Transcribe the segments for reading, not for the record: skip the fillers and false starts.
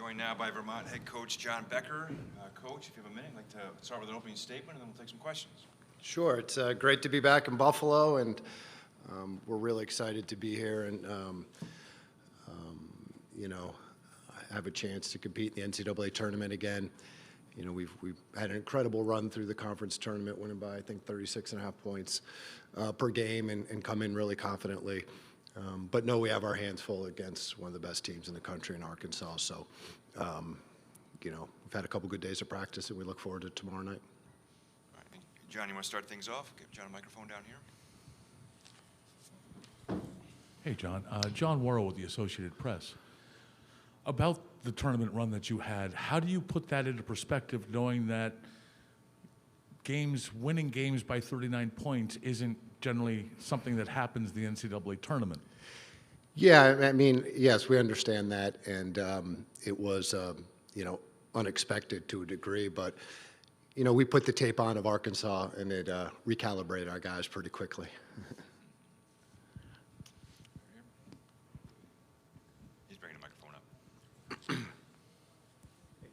Joined now by Vermont head coach John Becker. Coach, if you have a minute, I'd like to start with an opening statement, and then we'll take some questions. Sure. It's great to be back in Buffalo, and we're really excited to be here and, have a chance to compete in the NCAA tournament again. You know, we've had an incredible run through the conference tournament, winning by, I think, 36.5 points per game and come in really confidently. But no, we have our hands full against one of the best teams in the country in Arkansas. So, we've had a couple good days of practice, and we look forward to tomorrow night. All right. John, you want to start things off? Give John a microphone down here. Hey, John. John Worrell with the Associated Press. About the tournament run that you had, how do you put that into perspective, knowing that winning games by 39 points isn't generally something that happens in the NCAA tournament? Yeah, I mean, yes, we understand that, and it was, unexpected to a degree, but, we put the tape on of Arkansas, and it recalibrated our guys pretty quickly. He's bringing a microphone up.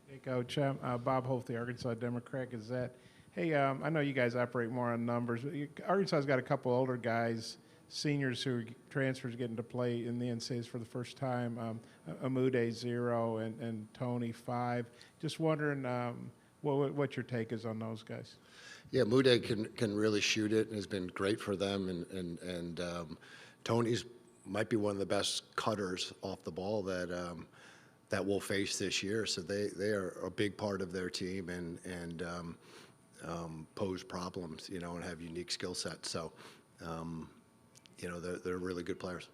Hey, Coach. Bob Holt, the Arkansas Democrat Gazette. Hey, I know you guys operate more on numbers, but Arkansas's got a couple older guys, seniors who are transfers getting to play in the NCAAs for the first time. Amude 0 and Tony 5. Just wondering what your take is on those guys. Yeah, Amude can really shoot it and has been great for them, and Tony's might be one of the best cutters off the ball that we'll face this year. So they are a big part of their team and pose problems, and have unique skill sets. So, they're really good players.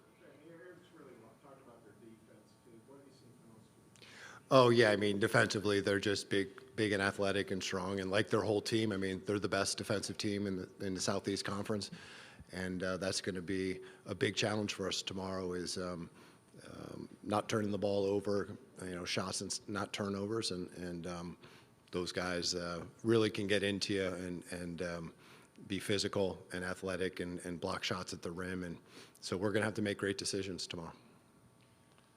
Oh yeah, I mean, defensively they're just big and athletic and strong, and like their whole team. I mean, they're the best defensive team in the Southeast Conference, and that's going to be a big challenge for us tomorrow. Is not turning the ball over, shots and not turnovers, and those guys really can get into you and be physical and athletic and block shots at the rim, and so we're going to have to make great decisions tomorrow.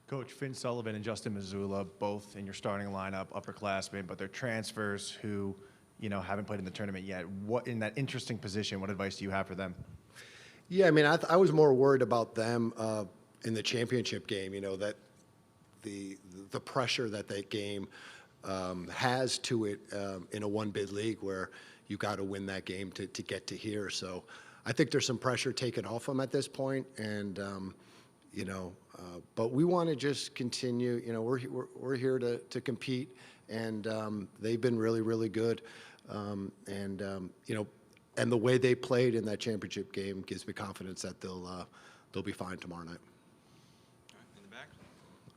Coach, Finn Sullivan and Justin Mazzulla, both in your starting lineup, upperclassmen, but they're transfers who, haven't played in the tournament yet. What, in that interesting position, what advice do you have for them? Yeah, I mean, I was more worried about them in the championship game. That the pressure that game has to it in a one-bid league where you got to win that game to get to here. So I think there's some pressure taken off them at this point, and but we want to just continue. We're here to compete, and they've been really good, and the way they played in that championship game gives me confidence that they'll be fine tomorrow night. In the back.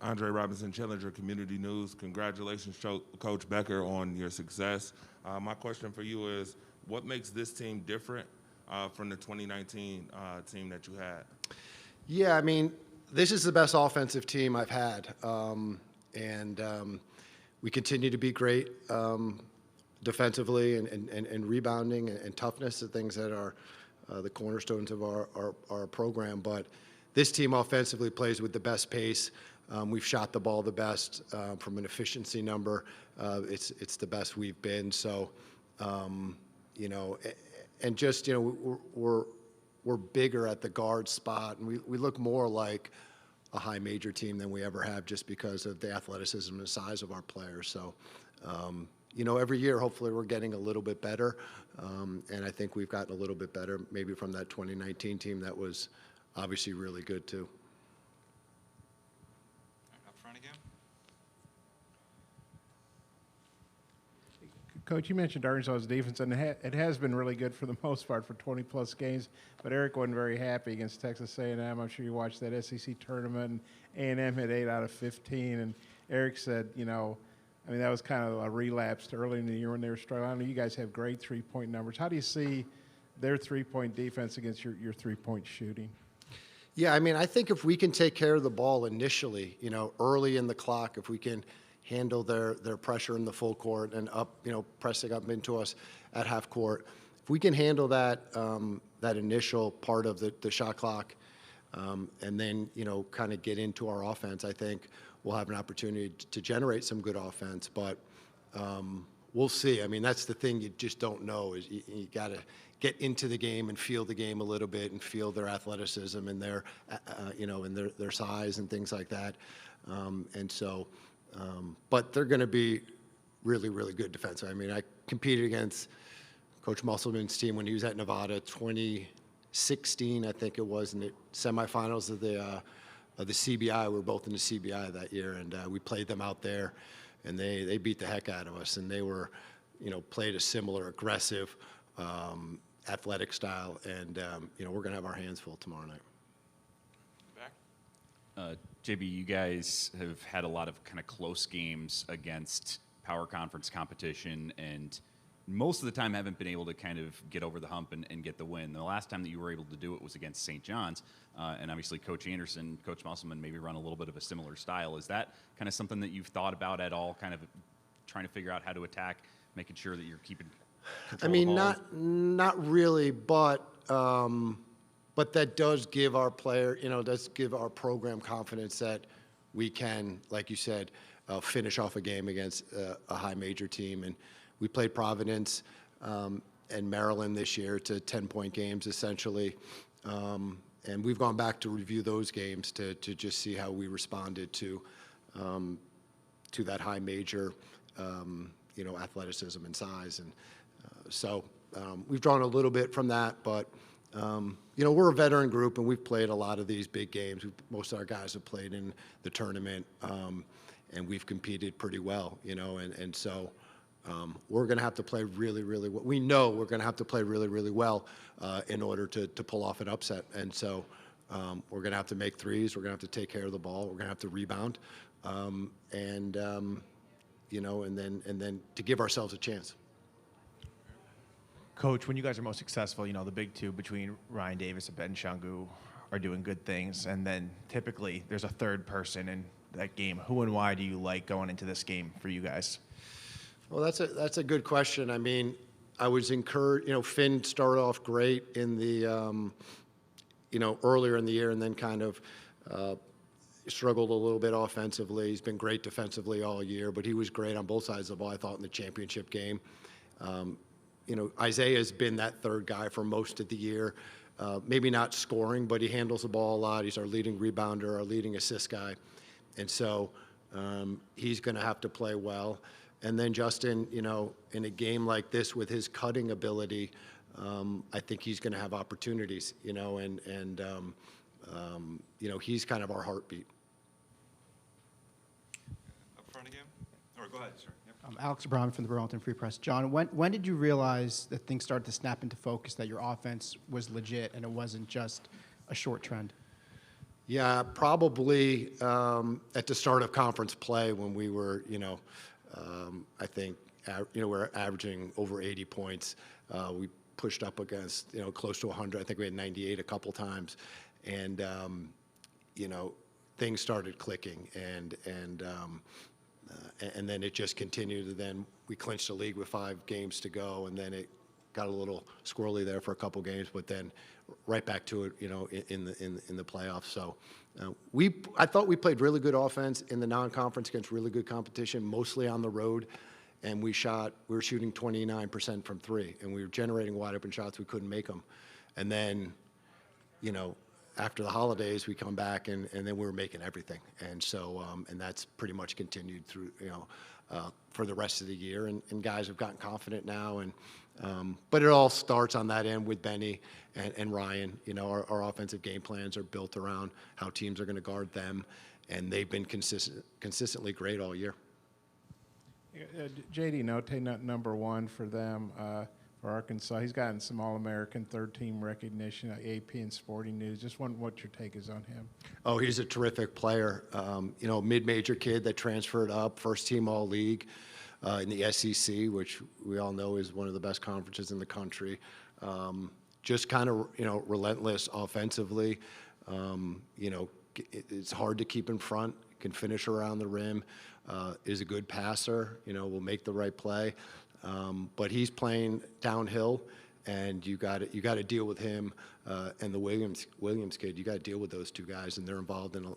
Andre Robinson, Challenger Community News. Congratulations, Coach Becker, on your success. My question for you is, what makes this team different from the 2019 team that you had? Yeah, I mean, this is the best offensive team I've had, and we continue to be great defensively and rebounding and toughness, the things that are the cornerstones of our program. But this team offensively plays with the best pace. We've shot the ball the best from an efficiency number. It's the best we've been. So, and just we're bigger at the guard spot, and we look more like a high major team than we ever have, just because of the athleticism and size of our players. So, every year, hopefully, we're getting a little bit better, and I think we've gotten a little bit better, maybe from that 2019 team that was obviously really good too. Up front again. Coach, you mentioned Arkansas's defense, and it has been really good for the most part for 20-plus games, but Eric wasn't very happy against Texas A&M. I'm sure you watched that SEC tournament, and A&M hit 8 out of 15, and Eric said, that was kind of a relapse to early in the year when they were struggling. I know you guys have great three-point numbers. How do you see their three-point defense against your three-point shooting? Yeah, I mean, I think if we can take care of the ball initially, early in the clock, if we can handle their pressure in the full court and up, pressing up into us at half court, if we can handle that initial part of the shot clock, and then kind of get into our offense, I think we'll have an opportunity to generate some good offense. But we'll see. I mean, that's the thing you just don't know is you got to get into the game and feel the game a little bit and feel their athleticism and their, and their size and things like that. But they're going to be really, really good defensive. I mean, I competed against Coach Musselman's team when he was at Nevada, 2016, I think it was, in the semifinals of the CBI. We were both in the CBI that year, and we played them out there, and they beat the heck out of us. And they were, played a similar aggressive, athletic style, and we're going to have our hands full tomorrow night. Back. JB, you guys have had a lot of kind of close games against power conference competition, and most of the time haven't been able to kind of get over the hump and get the win. The last time that you were able to do it was against St. John's, and obviously Coach Anderson, Coach Musselman maybe run a little bit of a similar style. Is that kind of something that you've thought about at all, kind of trying to figure out how to attack, making sure that you're keeping control I mean, of the ball? not really, but that does give our player, does give our program confidence that we can, like you said, finish off a game against a high major team. And we played Providence and Maryland this year to 10-point games essentially. And we've gone back to review those games to just see how we responded to that high major, athleticism and size. And so we've drawn a little bit from that, but we're a veteran group and we've played a lot of these big games. Most of our guys have played in the tournament, and we've competed pretty well, and so we're going to have to play really, really well. We know we're going to have to play really, really well in order to pull off an upset. And so we're going to have to make threes. We're going to have to take care of the ball. We're going to have to rebound, and then to give ourselves a chance. Coach, when you guys are most successful, the big two between Ryan Davis and Ben Shangu are doing good things, and then typically there's a third person in that game. Who and why do you like going into this game for you guys? Well, that's a good question. I mean, I was encouraged. Finn started off great in the, earlier in the year, and then kind of struggled a little bit offensively. He's been great defensively all year, but he was great on both sides of the ball, I thought, in the championship game. Isaiah's been that third guy for most of the year. Maybe not scoring, but he handles the ball a lot. He's our leading rebounder, our leading assist guy. And so he's going to have to play well. And then Justin, in a game like this with his cutting ability, I think he's going to have opportunities, and he's kind of our heartbeat. Up front again? Or go ahead, sir. Yep. Alex Abraham from the Burlington Free Press. John, when did you realize that things started to snap into focus, that your offense was legit and it wasn't just a short trend? Yeah, probably at the start of conference play when we were, I think, we're averaging over 80 points. We pushed up against, close to 100. I think we had 98 a couple times. And, things started clicking. And then it just continued. And then we clinched the league with 5 games to go. And then it got a little squirrely there for a couple games, but then right back to it, in the playoffs. So I thought we played really good offense in the non-conference against really good competition, mostly on the road, and we were shooting 29% from 3, and we were generating wide open shots. We couldn't make them, and then, after the holidays, we come back and then we were making everything, and so and that's pretty much continued through for the rest of the year, and guys have gotten confident now, and but it all starts on that end with Benny and Ryan. Our offensive game plans are built around how teams are going to guard them, and they've been consistently great all year. J.D. Note, number 1 for them, for Arkansas. He's gotten some All-American third-team recognition, AP and Sporting News. Just wondering what your take is on him. Oh, he's a terrific player. Mid-major kid that transferred up, first-team All-League in the SEC, which we all know is one of the best conferences in the country. Just kind of, relentless offensively. It's hard to keep in front, can finish around the rim, is a good passer, will make the right play. But he's playing downhill, and you got to deal with him and the Williams kid. You got to deal with those two guys, and they're involved in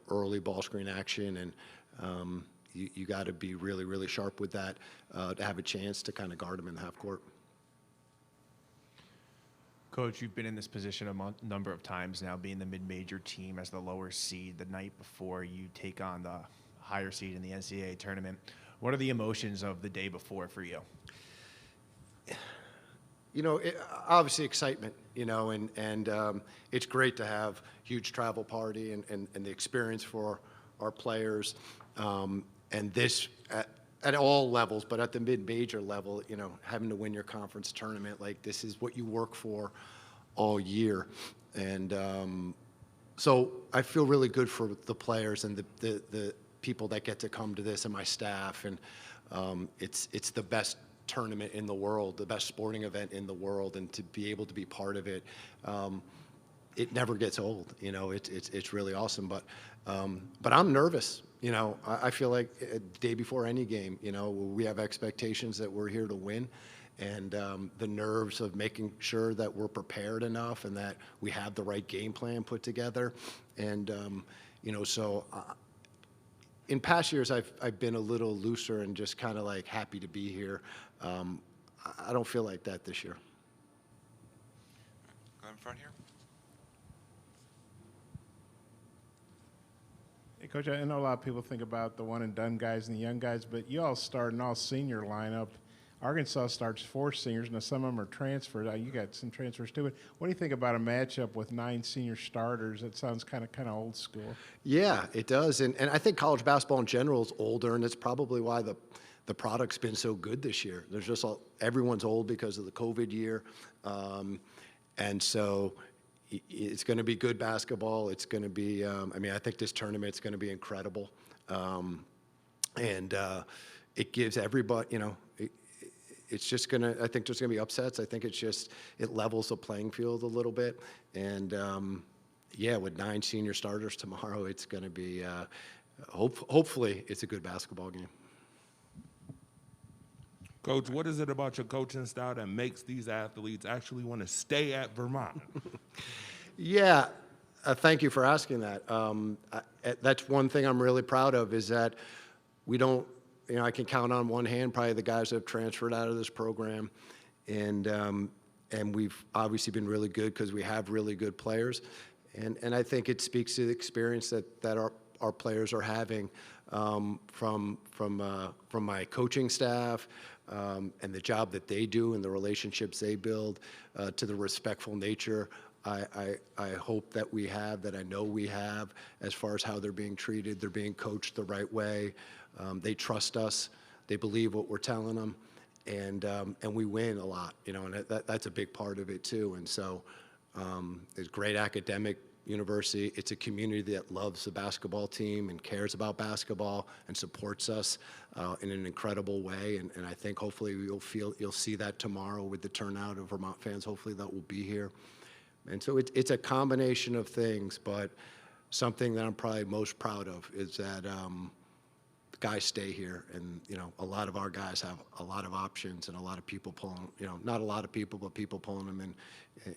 early ball screen action, and you got to be really, really sharp with that to have a chance to kind of guard them in the half court. Coach, you've been in this position a number of times now, being the mid-major team as the lower seed the night before you take on the higher seed in the NCAA tournament. What are the emotions of the day before for you? Obviously excitement, and it's great to have huge travel party and the experience for our players, and this at all levels, but at the mid-major level, having to win your conference tournament, like this is what you work for all year. And so I feel really good for the players and the people that get to come to this and my staff. And it's the best tournament in the world, the best sporting event in the world, and to be able to be part of it, it never gets old. It's really awesome. But I'm nervous. I feel like the day before any game, we have expectations that we're here to win, and the nerves of making sure that we're prepared enough and that we have the right game plan put together. And, so in past years, I've been a little looser and just kind of like happy to be here. I don't feel like that this year. Go in front here. Hey, Coach, I know a lot of people think about the one-and-done guys and the young guys, but you all start an all-senior lineup. Arkansas starts 4 seniors. Now, some of them are transferred. You got some transfers, too. But what do you think about a matchup with 9 senior starters? That sounds kind of old school. Yeah, it does. And I think college basketball in general is older, and it's probably why the product's been so good this year. There's just everyone's old because of the COVID year. And so it's going to be good basketball. It's going to be, I think this tournament's going to be incredible. And it gives everybody, it's just going to, I think there's going to be upsets. I think it levels the playing field a little bit. And with 9 senior starters tomorrow, it's going to be, hopefully it's a good basketball game. Coach, what is it about your coaching style that makes these athletes actually want to stay at Vermont? Yeah, thank you for asking that. That's one thing I'm really proud of, is that we don't, I can count on one hand probably the guys that have transferred out of this program, and we've obviously been really good because we have really good players, and I think it speaks to the experience that our players are having from my coaching staff, and the job that they do and the relationships they build, to the respectful nature I hope that we have, that I know we have, as far as how they're being treated. They're being coached the right way. They trust us. They believe what we're telling them, and we win a lot, and that's a big part of it too. And so it's great academic university. It's a community that loves the basketball team and cares about basketball and supports us in an incredible way. And I think hopefully you'll see that tomorrow with the turnout of Vermont fans. Hopefully that will be here. And so it's a combination of things, but something that I'm probably most proud of is that the guys stay here, and a lot of our guys have a lot of options and a lot of people pulling, not a lot of people, but people pulling them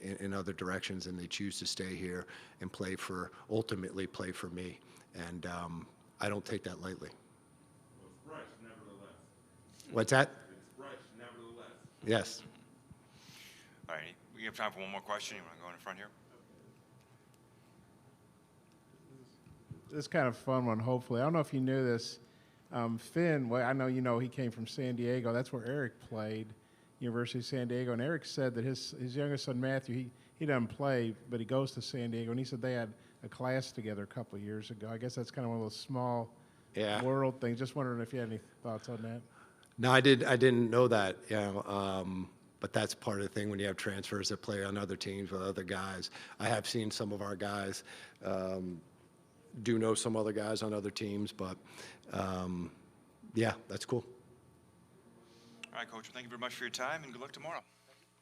in other directions, and they choose to stay here and ultimately play for me. And I don't take that lightly. Well, it's fresh, nevertheless. What's that? It's fresh, nevertheless. Yes. All right, we have time for one more question. You want to go in front here? This is kind of a fun one, hopefully. I don't know if you knew this. Finn, well, I know he came from San Diego. That's where Eric played, University of San Diego. And Eric said that his youngest son, Matthew, he doesn't play, but he goes to San Diego. And he said they had a class together a couple of years ago. I guess that's kind of one of those small world things. Just wondering if you had any thoughts on that. No, I didn't know that. But that's part of the thing when you have transfers that play on other teams with other guys. I have seen some of our guys. Do know some other guys on other teams, but yeah, that's cool. All right, Coach. Well, thank you very much for your time, and good luck tomorrow.